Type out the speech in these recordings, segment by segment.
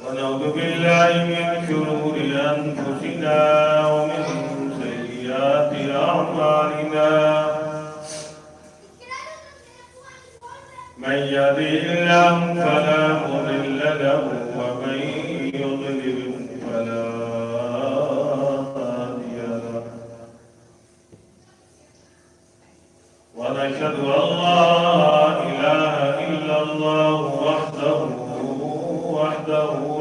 ونعوذ بالله من شرور أنفسنا ومن سيئات أعمالنا من يهده الله فلا مضل له ومن يضلل فلا هادي له ونشهد أن لا إله إلا الله وحده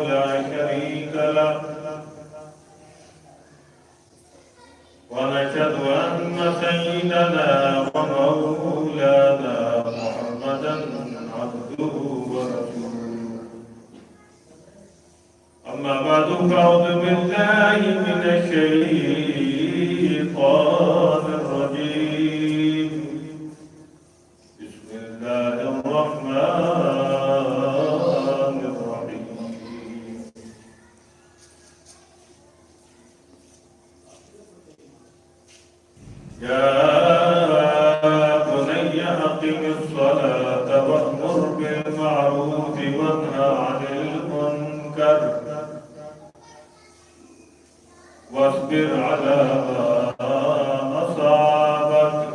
لا شريك له ونشهد أن سيدنا ومولانا محمدا عبده ورسوله أما بعد فأعوذ بالله من الشيطان الرجيم بسم الله الرحمن الرحيم يا بني أقم الصلاة وأمر بالمعروف وانهى عن المنكر واصبر على ما أصابك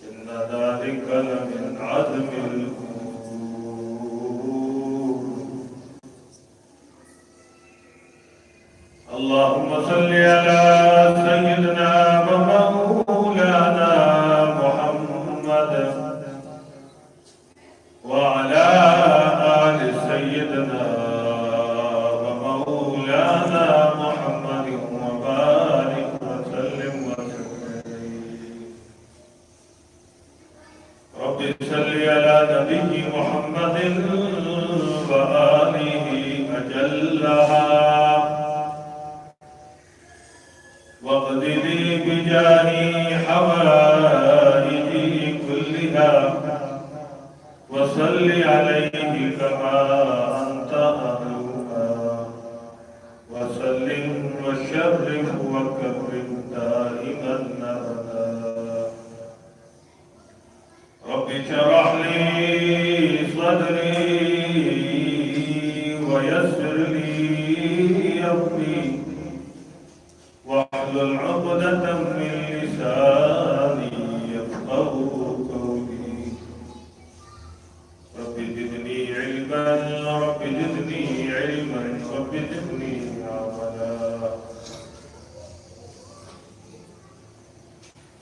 إن ذلك لمن عزم الأمور اللهم صل على سيدنا ومولانا محمد وعلى آل سيدنا ومولانا محمد وبارك وسلم رب صل على نبي محمد وآله أجلها واقض لي بجاهي حوائجي كلها وصل عليه كما أنت أهلها وسلم وشرف وكرم دائما أبدا رب اشرح لي صدري ويسر لي أمري واحلل عقدة من لساني يفقهوا قولي رب زدني علما رب زدني علما رب زدني عملا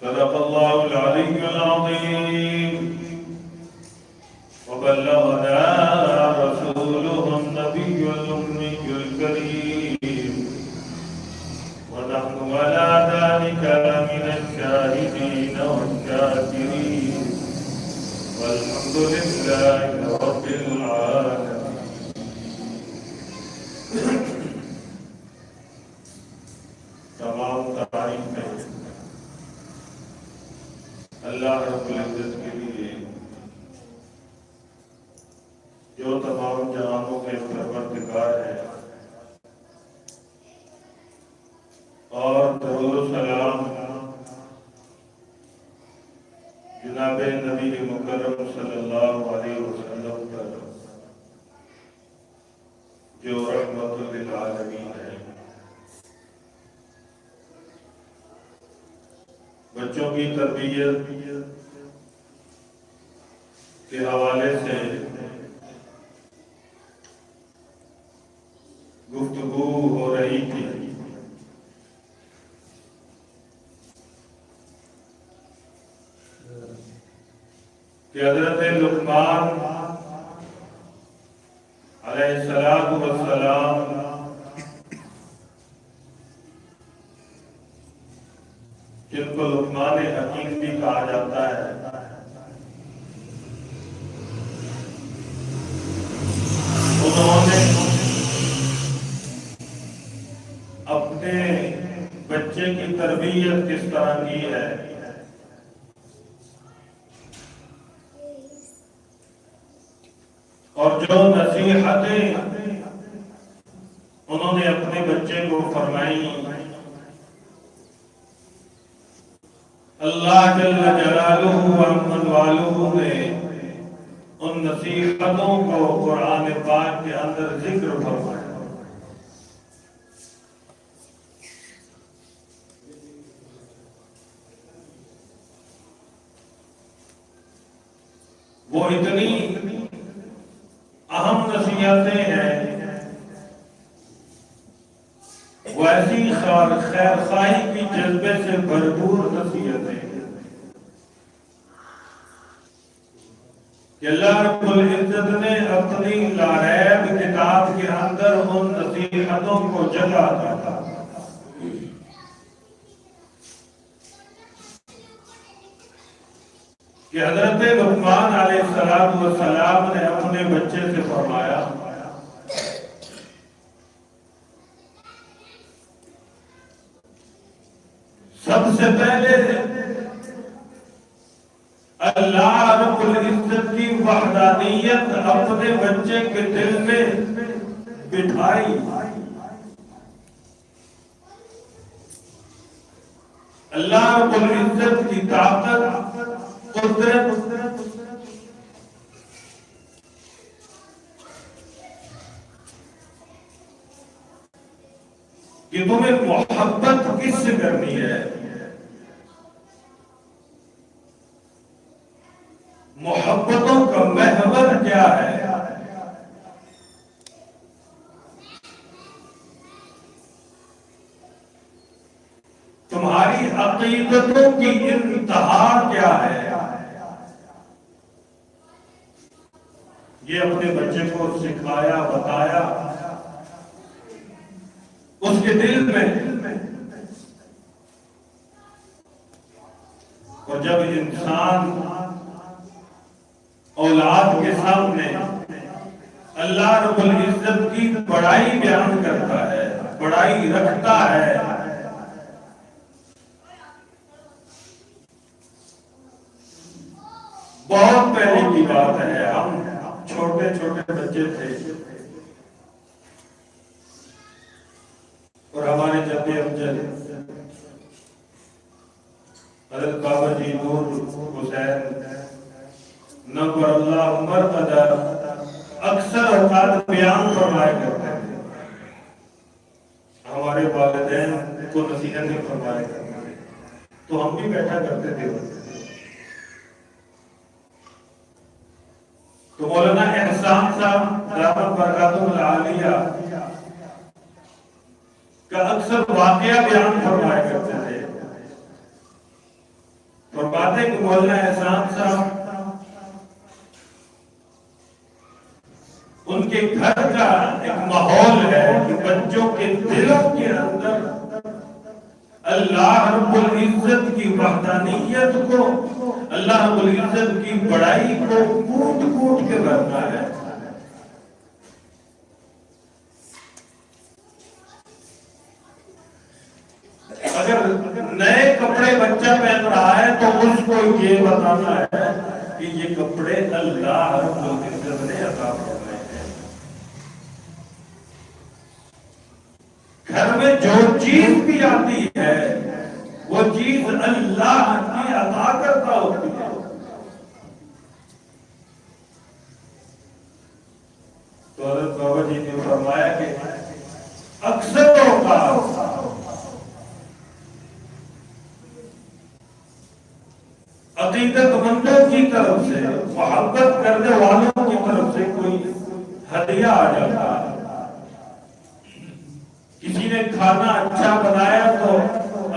صدق الله العلي العظيم وبلغنا رسوله النبي الأمي الكريم ونحن على ذلك من الشاهدين والشاكرين والحمد لله رب العالمين تمام تعریفیں اللہ رب العزت کے لیے جو تمام جہانوں کے پروردگار ہے اور درود و سلام جناب نبی مکرم صلی اللہ علیہ وسلم پر جو رحمت للعالمین ہے بچوں کی تربیت کے حوالے سے گفتگو ہو رہی تھی کہ حضرت لقمان علیہ السلام جن کو لقمان حکیم بھی کہا جاتا ہے انہوں نے اپنے بچے کی تربیت کس طرح کی ہے اور جو نصیحتیں انہوں نے اپنے بچے کو فرمائی اللہ جل جلالہ و امن والہ نے ان نصیحتوں کو قرآن پاک کے اندر ذکر فرمایا۔ وہ اتنی اہم نصیحتیں ہیں، وہ ایسی خیر خواہی کی جذبے سے بھرپور نصیحتیں ہیں کہ اللہ رب العزت نے اپنی لاریب کتاب کے اندر ان نصیحتوں کو جگہ دیا کہ حضرت لقمان علیہ السلام نے اپنے بچے سے فرمایا سب سے پہلے اللہ رب العزت کی وحدانیت اپنے بچے کے دل میں بٹھائی، اللہ رب العزت کی طاقت، قدرت، کہ تمہیں محبت کس سے کرنی ہے، محبتوں کا محور کیا ہے، تمہاری عقیدتوں کی انتہا کیا ہے، یہ اپنے بچے کو سکھایا، بتایا، اس کے دل میں۔ اور جب انسان اولاد کے سامنے اللہ رب العزت کی بڑائی بیان کرتا ہے، بڑائی رکھتا ہے، بہت پہلے کی بات ہے، ہم چھوٹے چھوٹے بچے تھے اور ہمارے جد امجد حضرت بابا جی نور حسین نور اللہ مرتضی اکثر اوقات بیان فرمایا کرتے تھے، ہمارے والدین کو نصیحتیں فرمایا کرتے تھے، تو ہم بھی بیٹھا کرتے تھے۔ تو مولانا احسان صاحب دامت برکاتہ العالیہ کا اکثر واقعہ بیان فرمایا کرتے تھے، فرماتے کہ مولانا احسان صاحب ان کے گھر کا ایک ماحول ہے کہ بچوں کے دلوں کے اندر اللہ رب العزت کی وحدانیت کو، اللہ رب العزت کی بڑائی کو کوٹ کوٹ کے بھرنا ہے۔ اگر نئے کپڑے بچہ پہن رہا ہے تو اس کو یہ بتانا ہے کہ یہ کپڑے اللہ رب العزت نے عطا فرمائے ہیں۔ گھر میں جو چیز بھی آتی ہے وہ چیز اللہ کی عطا کرتا ہوتی ہے۔ تو حضرت بابا جی نے فرمایا کہ اکثر اوقات عقیدت مندوں کی طرف سے، محبت کرنے والوں کی طرف سے کوئی ہدیہ آ جاتا ہے، کسی نے کھانا اچھا بنایا تو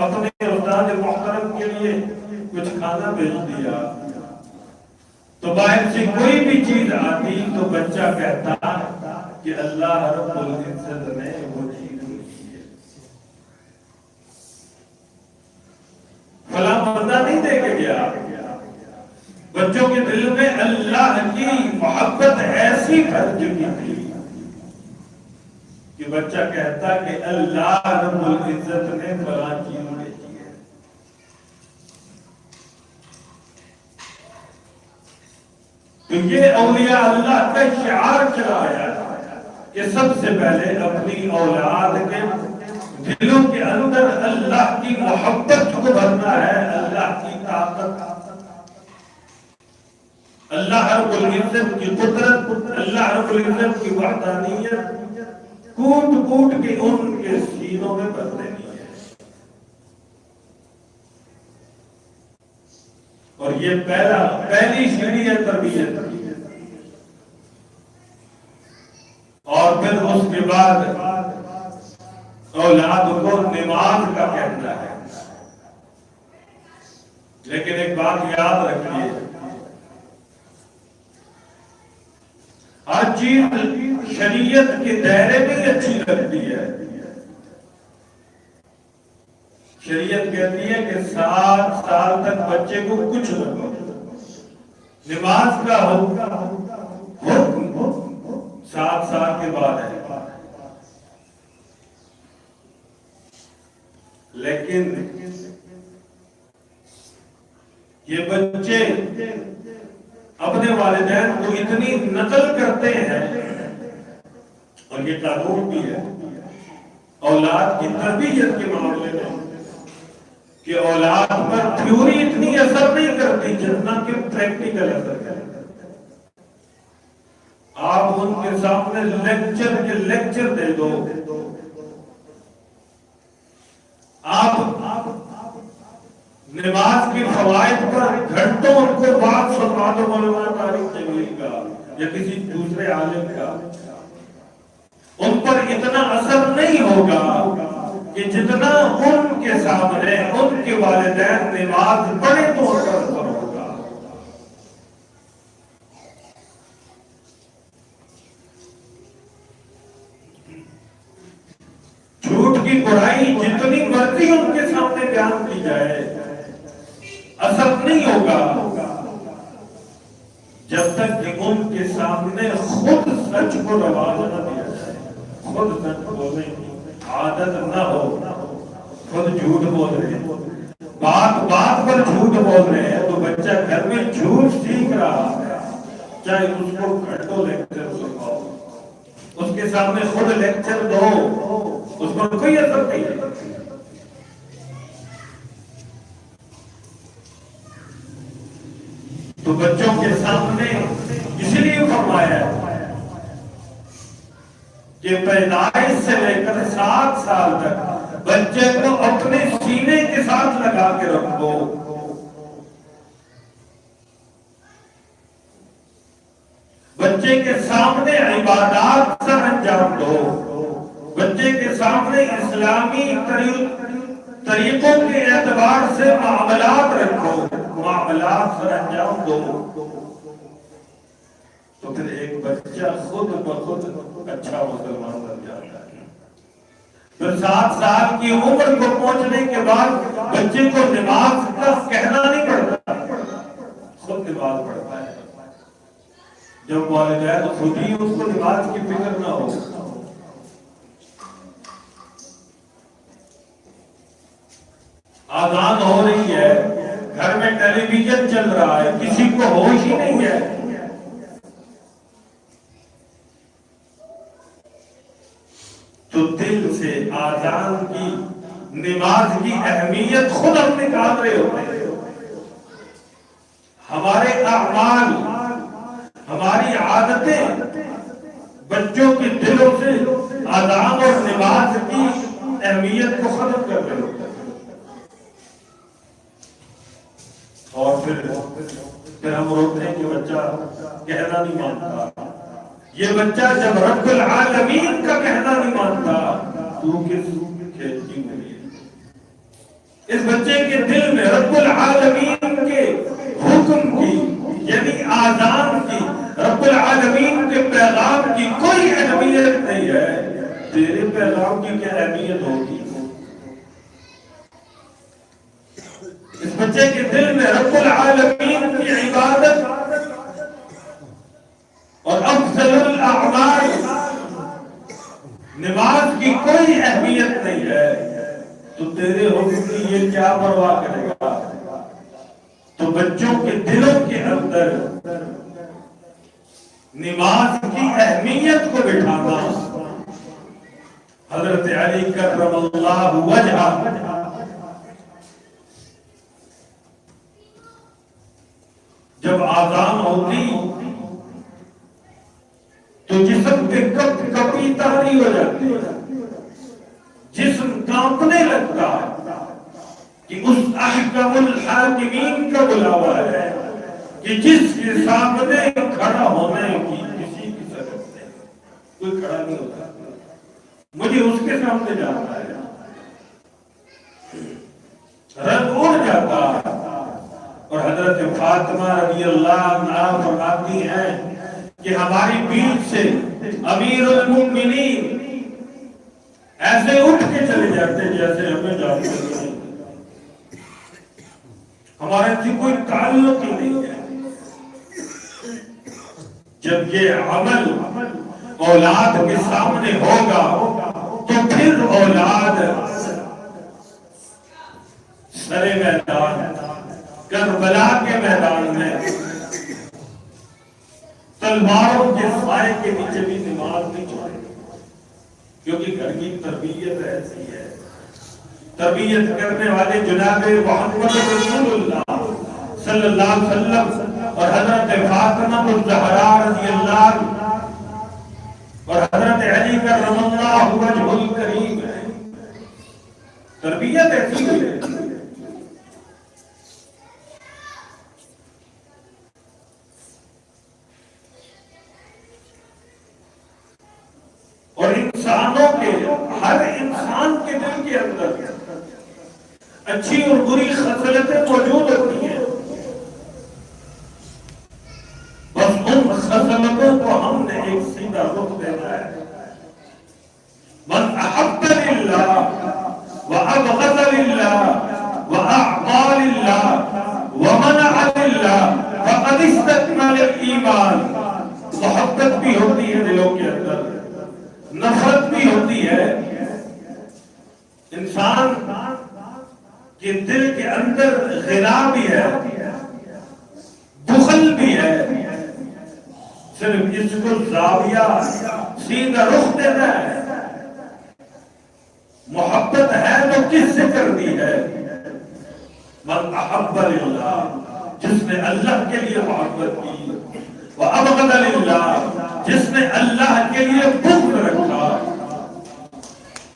اپنے استاد محترم کے لیے کچھ کھانا بھیج دیا، تو باہر سے کوئی بھی چیز آتی تو بچہ کہتا کہ اللہ رب العزت نے وہ چیز دی ہے، فلاں بندہ نہیں دے کے گیا۔ بچوں کے دل میں اللہ کی محبت ایسی بھر چکی تھی کہ بچہ کہتا کہ اللہ رب العزت نے فلاں چیز بھیجی ہے۔ تو یہ اولیاء اللہ کا شعار چلایا کہ سب سے پہلے اپنی اولاد کے دلوں کے اندر اللہ کی محبت کو بھرنا ہے، اللہ کی طاقت۔ اللہ رب العزت کی قدرت، اللہ رب العزت کی وحدانیت کوٹ کوٹ کے ان کے سینوں میں بس دینی ہے۔ اور یہ پہلی سیڑھی ہے تربیت، اور پھر اس کے بعد اولاد کو نماز کا کہنا ہے۔ لیکن ایک بات یاد رکھیے، ہر چیز شریعت کے دائرے میں اچھی لگتی ہے۔ شریعت کہتی ہے کہ 7 سال تک بچے کو کچھ نہ کرو، نماز کا حکم 7 سال کے بعد ہے۔ لیکن یہ بچے اپنے والدین کو اتنی نقل کرتے ہیں، اور یہ قانون بھی ہے اولاد کی تربیت کے معاملے میں، کہ اولاد پر تھیوری اتنی اثر نہیں کرتی جتنا کہ پریکٹیکل اثر کرتی۔ آپ ان کے سامنے لیکچر کے لیکچر دے دو، آپ نماز کی فوائد پر گھنٹوں ان کو بات سنوا دو، مولانا طارق جمیل کا یا کسی دوسرے عالم کا، ان پر اتنا اثر نہیں ہوگا کہ جتنا ان کے سامنے ان کے والدین نماز پڑھے تو ان پر اثر ہوگا۔ جھوٹ کی برائی جتنی مرضی ان کے سامنے بیان کی جائے، اثر نہیں ہوگا جب تک کہ ان کے سامنے خود سچ کو رواج نہ دیا جائے، خود سچ بولنے کی عادت نہ ہو۔ خود جھوٹ بول رہے ہیں، بات پر جھوٹ بول رہے ہیں، تو بچہ گھر میں جھوٹ سیکھ رہا ہے، چاہے اس کو گھنٹوں لیکچر سناؤ، اس کے سامنے خود لیکچر دو، اس پر کوئی اثر نہیں ہے۔ تو بچوں کے سامنے اس لیے فرمایا ہے کہ پیدائش سے لے کر 7 سال تک بچے کو اپنے سینے کے ساتھ لگا کے رکھو، بچے کے سامنے عبادات سر انجام دو، بچے کے سامنے اسلامی طریقوں کے اعتبار سے معاملات رکھو، معاملات سر انجام دو، تو پھر ایک بچہ خود بخود اچھا مسلمان بن جاتا ہے۔ پھر 7 سال کی عمر کو پہنچنے کے بعد بچے کو نماز کا کہنا نہیں پڑتا، خود نماز پڑھتا ہے، جب والدین خود ہی اس کو نماز کی فکر نہ ہو۔ آذان ہو رہی ہے، گھر میں ٹیلی ویژن چل رہا ہے، کسی کو ہوش ہی نہیں ہے، تو دل سے آذان کی، نماز کی اہمیت خود ہم نکال رہے ہوتے ہیں۔ ہمارے اعمال، ہماری عادتیں بچوں کے دلوں سے آذان اور نماز کی اہمیت کو ختم کر رہے ہوتے ہیں، اور پھر ہم روکتے ہیں کہ بچہ کہنا نہیں مانتا۔ یہ بچہ جب رب العالمین کا کہنا نہیں مانتا تو کس کھیل کی ہوئی ہے؟ اس بچے کے دل میں رب العالمین کے حکم کی، یعنی آذان کی، رب العالمین کے پیغام کی کوئی اہمیت نہیں ہے، تیرے پیغام کی کیا اہمیت ہوگی؟ اس بچے کے دل میں رب العالمین کی عبادت اور افضل الاعمال نماز کی کوئی اہمیت نہیں ہے، تو تیرے حکم کی یہ کیا پرواہ کرے گا؟ تو بچوں کے دلوں کے اندر نماز کی اہمیت کو بٹھانا، حضرت علی کرم اللہ وجہہ جب جب آذان ہوتی تو جسم پہ کپی تاری ہو جاتی، جسم کانپنے لگتا کہ اس احکم الحاکمین کا بلاوا ہے کہ جس کے سامنے کھڑا ہونے کی کسی کی ضرورت نہیں، کوئی کھڑا نہیں ہوتا، مجھے اس کے سامنے جانا ہے، رنگ اڑ جاتا۔ اور حضرت فاطمہ رضی اللہ عنہا فرماتی ہیں کہ ہماری بیچ سے امیر المؤمنین ایسے اٹھ کے چلے جاتے جیسے ہمیں جاتے ہیں، ہمارے سے کوئی تعلق ہی نہیں ہے۔ جب یہ عمل اولاد کے سامنے ہوگا تو پھر اولاد سرے میدان کربلا کے میدان میں تلواروں کے سائے کے نیچے بھی نماز نہیں چھوڑے، کیونکہ گھر کی تربیت ایسی ہے۔ تربیت کرنے والے جناب محمد رسول اللہ صلی اللہ علیہ وسلم اور حضرت فاطمہ الزہرا رضی اللہ عنہ اور حضرت علی کرم اللہ وجہ الکریم ہے۔ تربیت ایسی ہے۔ اور انسانوں کے ہر انسان کے دل کے اندر اچھی اور بری خصلتیں موجود ہوتی ہیں، بس ان خصلتوں کو ہم نے ایک سیدھا رخ دینا ہے۔ من احب للہ وابغض للہ واعطى للہ ومنع للہ فقد استكمل الایمان۔ محبت بھی ہوتی ہے دلوں کے اندر، نفرت بھی ہوتی ہے۔ انسان کے دل کے اندر غنا بھی ہے، بخل بھی ہے، صرف اس کو زاویہ سیدھا رخ دینا ہے۔ محبت ہے تو کس سے کرنی ہے؟ من احب للہ، جس نے اللہ کے لیے محبت کی، وابغض للہ، جس نے اللہ کے لیے بغض رکھا،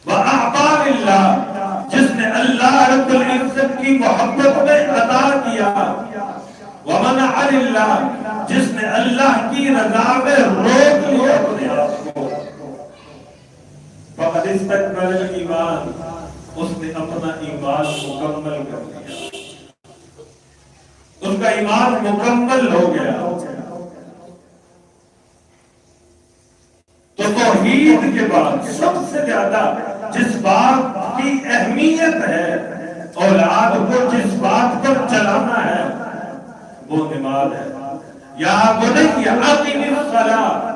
وأعطى للہ، جس نے اللہ رب العزت کی محبت میں عطا کیا، ومنع للہ، جس نے اللہ کی رضا میں روک لیا اپنے آپ کو، فقد استكمل الایمان، اس نے اپنا ایمان مکمل کر لیا، اس کا ایمان مکمل ہو گیا۔ تو توحید کے بعد سب سے زیادہ جس بات کی اہمیت ہے، اولاد کو جس بات پر چلانا ہے، وہ نماز ہے۔ یا بنی اقم الصلاۃ،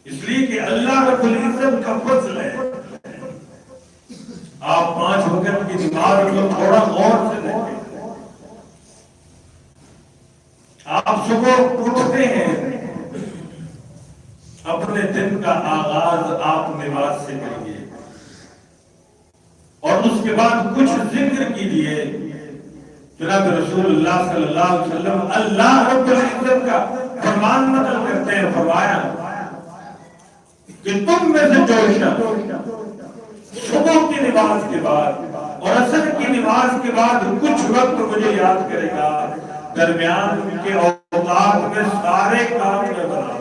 اس لیے کہ اللہ رب العزت کا فضل ہے۔ آپ 5 وقت کی نماز کو تھوڑا غور سے دیکھیں۔ آپ صبح اٹھتے ہیں، اپنے دن کا آغاز آپ نماز سے کریے، اور اس کے بعد کچھ ذکر کیجیے۔ جناب رسول اللہ صلی اللہ علیہ وسلم اللہ رب العزت کا فرمان نقل کرتے ہیں، فرمایا کہ تم میں سے جو شخص صبح کی نماز کے بعد اور عصر کی نماز کے بعد کچھ وقت مجھے یاد کرے گا، درمیان کے اوقات میں سارے کام میں بنا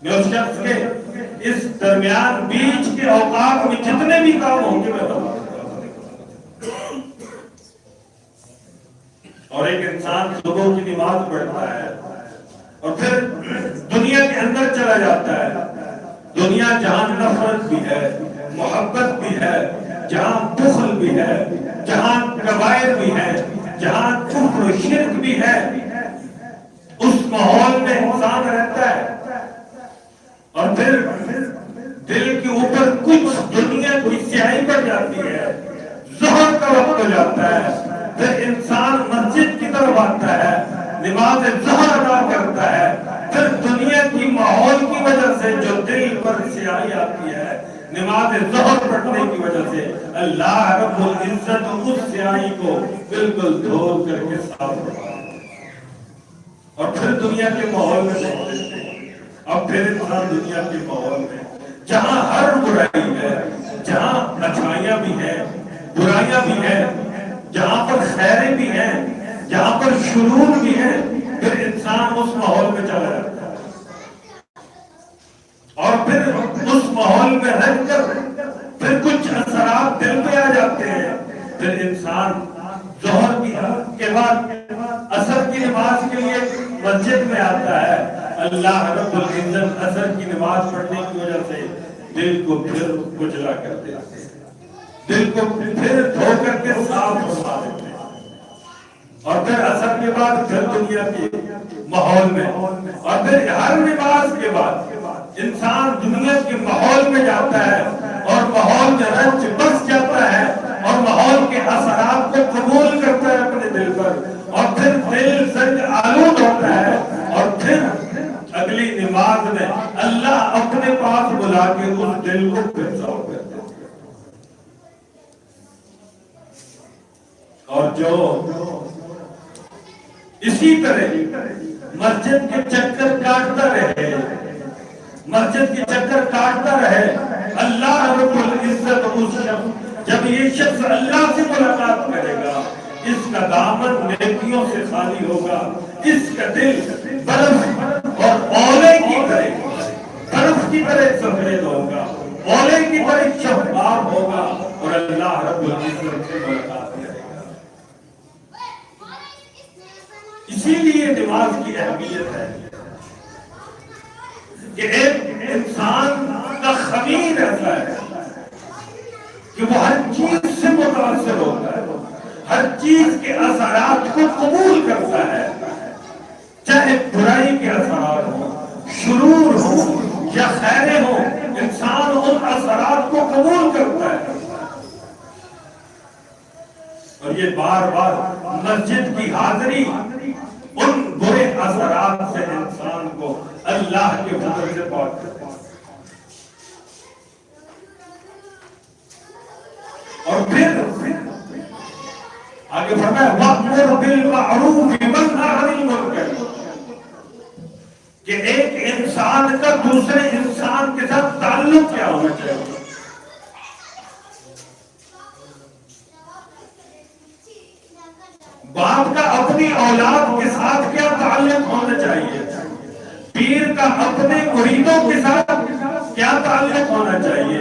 میں اس شخص کے اس درمیان بیچ کے اوقات میں جتنے بھی کام ہوں گے میں بتا دوں گا۔ اور ایک انسان صبح کی نماز پڑھتا ہے اور پھر دنیا کے اندر چلا جاتا ہے، دنیا جہاں نفرت بھی ہے، محبت بھی ہے، جہاں بخل بھی ہے، جہاں کبائر بھی ہے، جہاں کفر و شرک بھی ہے، اس ماحول میں انسان رہتا ہے، اور پھر دل کے اوپر کچھ دنیا کی سیاہی پڑ جاتی ہے، ظہر کا وقت ہو جاتا ہے، پھر انسان مسجد کی طرف آتا ہے، نماز ظہر ادا کرتا ہے، پھر دنیا کی ماحول کی وجہ سے جو دل پر سیاہی آتی ہے، نماز ظہر پڑھنے کی وجہ سے اللہ رب العزت اس سیاہی کو بالکل دھو کر کے صاف کروا اور پھر دنیا کے ماحول میں دیکھ لیتے ہیں. اب پھر انسان دنیا کے ماحول میں جہاں ہر برائی ہے، جہاں اچھائیاں بھی ہیں برائیاں بھی ہیں، جہاں پر خیریں بھی ہیں جہاں پر شرور بھی ہیں، پھر انسان اس ماحول میں چلا جاتا ہے اور پھر اس ماحول میں رہ کر پھر کچھ اثرات دل پہ آ جاتے ہیں. پھر انسان ظہر کے بعد عصر کی نماز کے لیے مسجد میں آتا ہے. اللہ رب العزت عصر کی نماز پڑھنے کی وجہ سے دل کو پھر کچلا کر دیتے ہیں، دل کو پھر دھو کر کے صاف کروا دیتے ہیں. اور پھر عصر کے بعد پھر دنیا کے ماحول میں اور پھر ہر نماز کے بعد انسان دنیا کے ماحول میں جاتا ہے اور ماحول میں رنج بس جاتا ہے اور ماحول کے اثرات کو قبول کرتا ہے اپنے دل پر اور پھر دل سنگ آلود ہوتا ہے اور پھر اگلی نماز میں اللہ اپنے پاس بلا کے اس دل کو پھر صاف کرتا ہے. اور جو اسی طرح مسجد کے چکر کاٹتا رہے، مسجد کے چکر کاٹتا رہے، اللہ رب العزت اس شخص جب یہ شخص اللہ سے ملاقات کرے گا اس کا دامن نیکیوں سے خالی ہوگا، اس کا دل برف اور اولے کی طرح برف کی طرح سفید ہوگا، اولے کی طرح شفاف ہوگا اور اللہ رب العزت سے ملاقات کرے گا. اسی لیے نماز کی اہمیت ہے کہ ایک انسان کا خمیر ایسا ہے کہ وہ ہر چیز سے متاثر ہوتا ہے، ہر چیز کے اثرات کو قبول کرتا ہے، چاہے برائی کے اثرات ہوں، شرور ہوں یا خیریں ہوں، انسان ان اثرات کو قبول کرتا ہے. اور یہ بار بار مسجد کی حاضری ان برے اثرات سے انسان کو اللہ کے فضل سے پاک کرتا ہے. اور پھر آگے فرمایا وَأْمُرْ بِالْمَعْرُوفِ وَانْهَ عَنِ الْمُنْكَرِ کہ ایک انسان کا دوسرے انسان کے ساتھ تعلق کیا ہونا چاہیے. باپ کا اپنی اولاد کے ساتھ کیا تعلق ہونا چاہیے، پیر کا اپنے مریدوں کے ساتھ کیا تعلق ہونا چاہیے،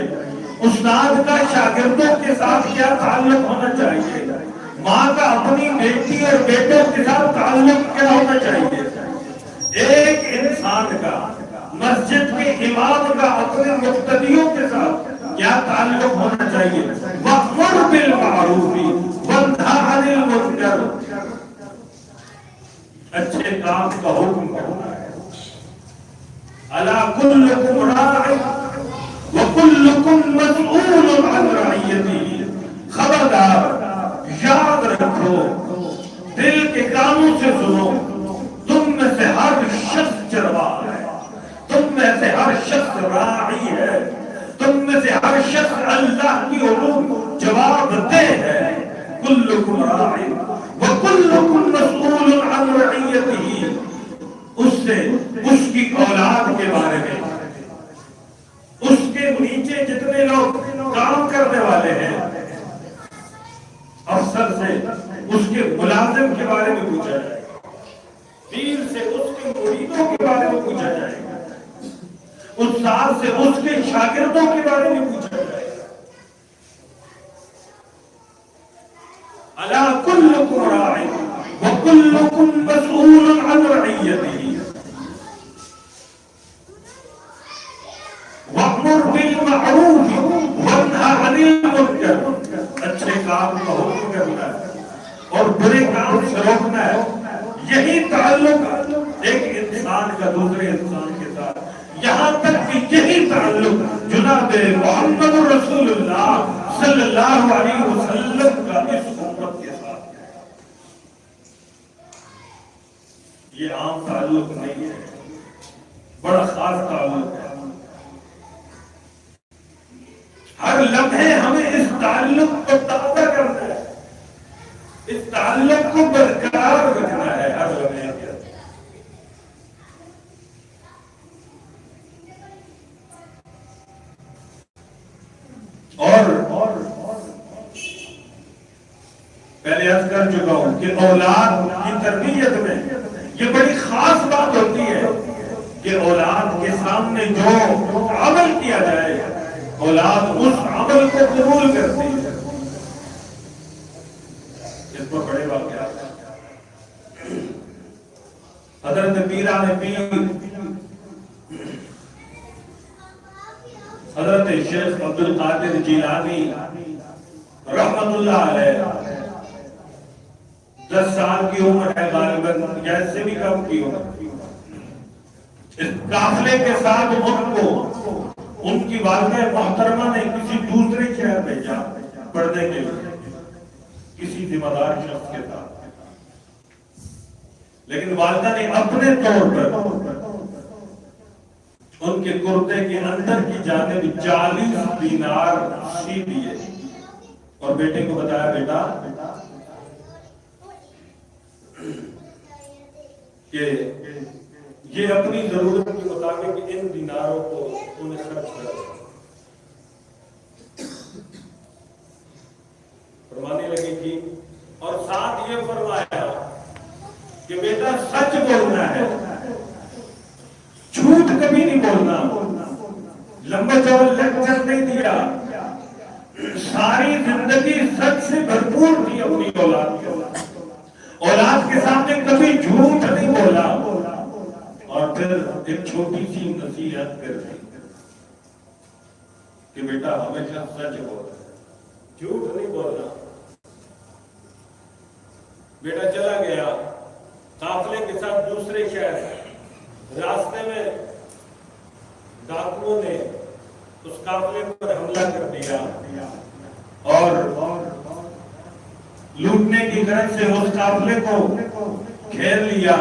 استاد کا شاگردوں کے ساتھ کیا تعلق ہونا چاہیے، ماں کا اپنی بیٹی اور بیٹوں کے ساتھ تعلق کیا ہونا چاہیے. ایک انسان کا مسجد کے امام کا اپنے مقتدیوں کے ساتھ کیا تعلق ہونا چاہیے. وَأْمُرْ بِالْمَعْرُوفِ وَانْهَ عَنِ الْمُنْكَرِ اچھے کام کا حکم کرنا ہے. أَلَا كُلُّكُمْ رَاعٍ وَكُلُّكُمْ مَسْئُولٌ عَنْ رَعِيَّتِهِ خبردار یاد رکھو، دل کے کانوں سے سنو، تم میں سے ہر شخص چرواہ ہے، تم میں سے ہر شخص راعی ہے، تم میں سے ہر شخص اللہ کی علوم جواب دہ ہے. کلکم راع وکلکم مسئول عن رعیتہ اس سے اس کی اولاد کے بارے میں، اس کے نیچے جتنے لوگ کام کرنے والے ہیں، افسر سے اس کے ملازم کے بارے میں پوچھا جائے گا، پیر سے اس کے مریدوں کے بارے میں پوچھا جائے گا، استاد سے اس کے شاگردوں کے بارے میں پوچھا جائے گا. الا کلکم راع وکلکم مسئول عن رعیتہ وَأْمُرْ بِالْمَعْرُوفِ وَانْهَ عَنِ الْمُنْكَرِ اچھے کام کا حکم کرنا ہے اور برے کام سے روکنا ہے. یہی تعلق ایک انسان کا دوسرے انسان کے ساتھ، یہاں تک کہ یہی تعلق جناب محمد رسول اللہ صلی اللہ علیہ وسلم کا اس امت کے ساتھ ہے. یہ عام تعلق نہیں ہے، بڑا خاص تعلق ہے. ہر لمحے ہمیں اس تعلق کو تازہ کرنا ہے، اس تعلق اور پہلے عرض کر چکا ہوں کہ اولاد کی تربیت میں یہ بڑی خاص بات ہوتی ہے کہ اولاد کے سامنے جو عمل کیا جائے اولاد اس عمل کو قبول کرتی ہے. اس پر بڑے واقعات ہیں. حضرت پیران پیر حضرت شیخ عبد القادر جیلانی رحمت اللہ علیہ 10 سال کی عمر ہے غالباً یا اس سے بھی کم کی عمر. اس قافلے کے ساتھ ان کو ان کی والدہ محترمہ نے کسی دوسرے شہر بھیجا پڑھنے کے لیے کسی ذمہ دار شخص کے ساتھ. لیکن والدہ نے اپنے طور پر ان کے کرتے کے اندر کی جانب 40 دینار سی دیے اور بیٹے کو بتایا بیٹا کہ یہ اپنی ضرورت کے مطابق ان دیناروں کو انہیں خرچ کرو. فرمانے لگے کہ اور ساتھ یہ فرمایا کہ بیٹا سچ بولنا ہے, جھوٹ کبھی نہیں بولنا. لمبا چوڑا لیکچر نہیں دیا, ساری زندگی سچ سے بھرپور تھی اپنی اولاد کے. اولاد کے سامنے کبھی جھوٹ نہیں بولا. اور پھر ایک چھوٹی سی نصیحت کر دی کہ بیٹا ہمیشہ سچ بولنا, جھوٹ نہیں بولنا. بیٹا چلا گیا قافلے کے ساتھ دوسرے شہر. راستے میں ڈاکوؤں نے اس قافلے پر حملہ کر دیا اور لوٹنے کی غرض سے اس قافلے کو گھیر لیا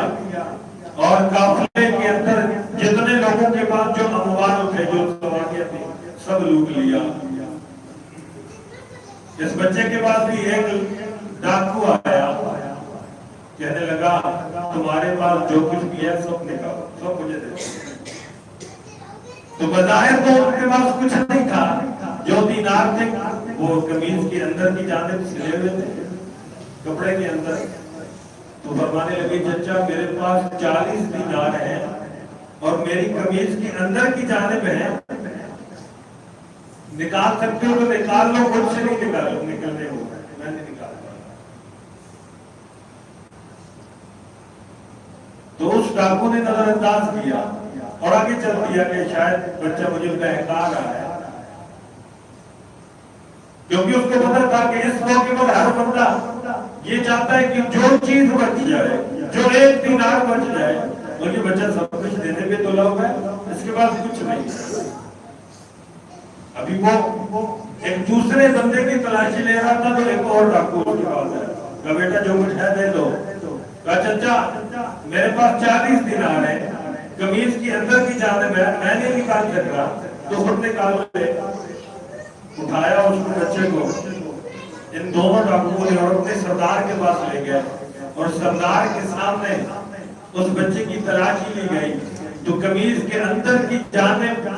اور قافلے کے اندر جتنے لوگوں کے پاس جو اموال تھے جو سواریاں تھیں سب لوٹ لیا. اس بچے کے پاس بھی ایک ڈاکو آیا, کہنے لگا تمہارے پاس جو کچھ بھی ہے سب نکالو, سب مجھے دے دو. تو بظاہر تو ان کے پاس کچھ نہیں تھا, جو دینار تھے وہ قمیض کے اندر کی جانب سلے ہوئے تھے کپڑے کے اندر. تو فرمانے لگے چچا میرے پاس 40 دینار ہیں اور میری قمیض کے اندر کی جانب ہے, نکال سکتے ہو تو نکال لو, خود سے نہیں نکالو, نکلنے ہو میں نہیں نکال. تو اس ڈاکو نے نظر انداز کیا اور آگے چل دیا کہ شاید بچہ مجھے بہکا رہا ہے, کیونکہ اس کو پتا تھا کہ اس موقع پر ہر بندہ یہ چاہتا ہے کہ جو چیز بچ جائے, جو ایک دینار بچ جائے, اور یہ بچہ سب کچھ دینے پہ تو لوگ ہے, اس کے پاس کچھ نہیں. ابھی وہ ایک دوسرے بندے کی تلاشی لے رہا تھا تو ایک اور ڈاکو اس کے پاس ہے, کہا بیٹا جو کچھ ہے دے دو. کہا چچا میرے پاس 40 دینار ہے, قمیض کی اندر کی جانب ہے, میں نہیں نکال سکتا, تو خود نکالو لے. اٹھایا اس بچے کو ان دونوں ڈاکوؤں نے اور اپنے سردار کے پاس لے گئے اور سردار کے سامنے اس بچے کی تلاشی لی گئی تو قمیض کے اندر کی جانب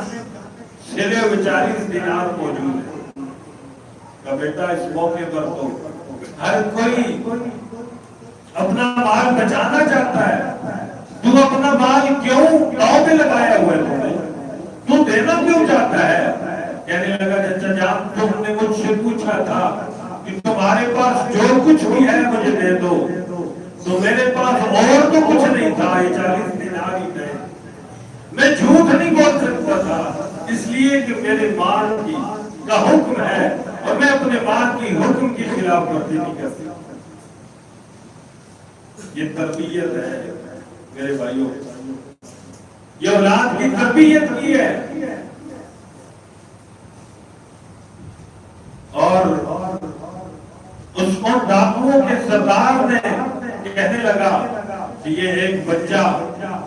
سلے ہوئے 40 دینار موجود ہے. کہ بیٹا اس موقع پر تو ہر کوئی اپنا مال بچانا چاہتا ہے, تو اپنا مال کیوں داؤ پہ لگایا ہوا ہے, تو دینا کیوں چاہتا ہے. کہنے لگا چچا جان تم نے مجھ سے پوچھا تھا کہ تمہارے پاس جو کچھ بھی ہے مجھے دے دو, تو میرے پاس اور تو کچھ نہیں تھا, یہ 40 دینار ہی تھے. میں جھوٹ نہیں بول سکتا تھا اس لیے کہ میرے مال کی کا حکم ہے اور میں اپنے مال کی حکم کی خلاف ورزی نہیں کرتا. یہ تربیت ہے میرے بھائیوں, یہ اولاد کی تربیت کی ہے. اور اس کو ڈاکوؤں کے سردار نے کہنے لگا کہ یہ ایک بچہ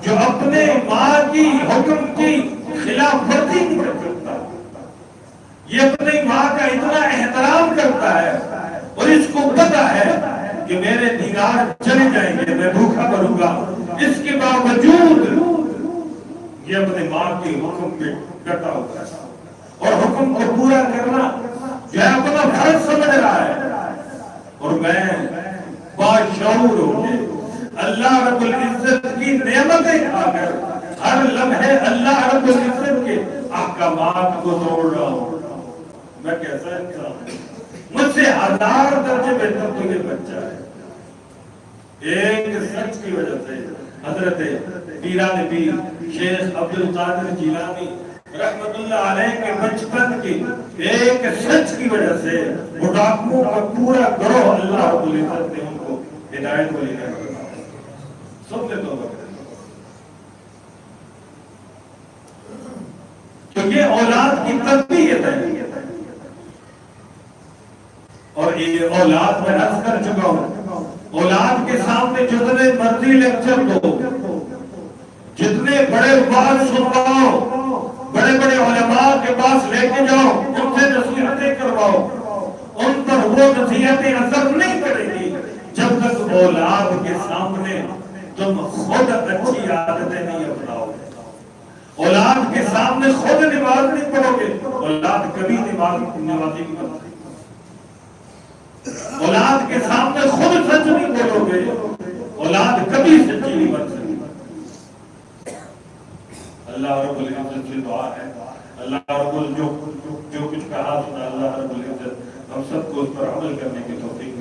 جو اپنے ماں کی حکم کی خلاف ورزی نہیں کر سکتا, یہ اپنی ماں کا اتنا احترام کرتا ہے اور اس کو پتا ہے کہ میرے دینار چلے جائیں گے, میں بھوکا مروں گا, اس کے باوجود یہ اپنے ماں کی حکم پہ ڈٹا ہوتا ہے. اور حکم کو پورا کرنا جو ہے اپنا فرض سمجھ رہا ہے، اور میں باشعور ہو کے اللہ رب العزت کی نعمتیں کھا کر ہر لمحے اللہ رب العزت کے احکامات کو توڑ رہا ہوں، میں کیسا انسان ہوں؟ مجھ سے 1000 درجے بہتر تو یہ بچہ ہے۔ ایک سچ کی وجہ سے حضرت پیران پیر شیخ عبد القادر جیلانی رحمت اللہ علیہ کے بچپن کی ایک سچ کی وجہ سے بڑھاپوں کا پورا گروہ اللہ رب العزت نے ان کو ہدایت کو لے کر سب لے تو تو یہ اولاد کی تربیت ہے، اور یہ اولاد میں عرض کر چکا ہوں، اولاد کے سامنے جتنے مرضی لیکچر دو، جتنے بڑے بات سنواؤ، بڑے بڑے علماء کے پاس لے کے جاؤ، ان سے نصیحتیں کرواؤ، ان پر وہ نصیحتیں اثر نہیں کریں گی جب تک اولاد کے سامنے تم خود اچھی عادتیں نہیں اپناؤ گے۔ اولاد کے سامنے خود نماز نہیں پڑھو گے، اولاد کبھی نمازی نہیں بنتی۔ اولاد کے سامنے خود سچ نہیں بولو گے، اولاد کبھی سچی نہیں بن سکتی۔ اللہ رب العزت سے دعا ہے، اللہ رب العزت جو کچھ کہا سنا، اللہ رب العزت ہم سب کو اس پر عمل کرنے کی توفیق